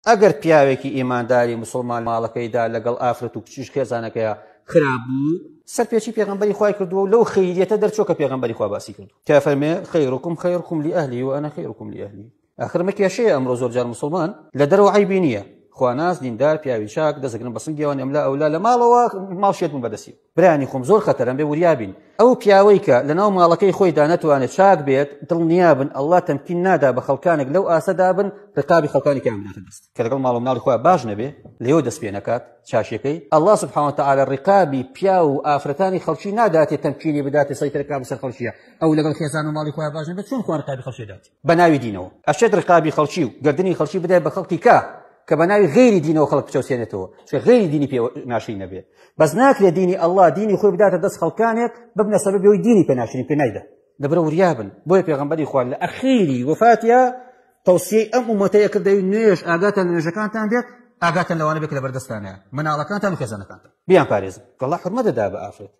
ئەگەر پیاوێکی ئیمانداری مسلمان ماڵەکەیدا لەگەڵ ئافرەت و کچیش خێزانەکەیە خراپ بوو سەرپێچی پێغەمبەری خوای کردووە لەو خەیریەتە دەرچۆ کە پێغەمبەری خوا باسی کردو کە فەرمێ خەیرکم خەیرکم لأهلی وأنا خەیرکم لأهلی ئاخر مەکێشەیە ئەمڕۆ زۆر جار مسلمان لە دەرەوە عیبی نییە خواناس دیندار پیاوی چاک دەستەکردن بە سنگیەوە ئەملا ئەولا لە ماڵەوە ماڵشێت بوون بەدەستی برانی خۆم زۆر خەتەرەم بێ وریابین ئەو پیاوەی کە لەناو ماڵەکەی خۆیدا نەتوانێت چاک بێت دڵنیابن ئەڵڵا تەمکین نادا بە خەڵکانێک لەو ئاسەدا بن ڕقابی خەڵکانی کامیان بداتە دەست کە لەگەڵ ماڵ و مناڵی خۆیان باش نەبێ لێوە دەست پێ نەکات چاشەکەی ئەڵڵا سوبحانه وتعالى ڕقابی پیا و ئافرەتانی خەڵکی ناداتێت تەمکینی بداتێ سەیترەکە بەسەر خەڵکیە ئەو لەگەڵ خێزان و ماڵی خۆیان باش نەبێت چۆن خوا ڕقابی خەڵکی دات بە ناوی دینەوە ئەشێت ڕقابی خەڵکی و گردنی خەڵکی بدات بە خەڵکی کە بەناوی غیری دینەوە خەڵک بچەوسێنێتەوە چکە غیری دینی پێ ناشری نەبێ بەس ناکرێت دینی ئەڵڵا دینی خۆی بداتە دەست خەڵکانێک ببنە سەبەبەوەی دینی پێ ناشرین پێ نایدا لەبەرە وریابن بۆیە پێغەمبەری خوا لە ئەخیری وفاتیە تەوسیەی ئەم ئومەتەیە کردەوەی نوێژ ئاگاتان لە نوێژەکانتان بێت ئاگاتان لەوانە بێت کە لەبەردەستانەیە مناڵەکانتان و خێزانەکانتان بیان پارێزن کە ئەڵڵا حورمەت دەدا بە ئافرەت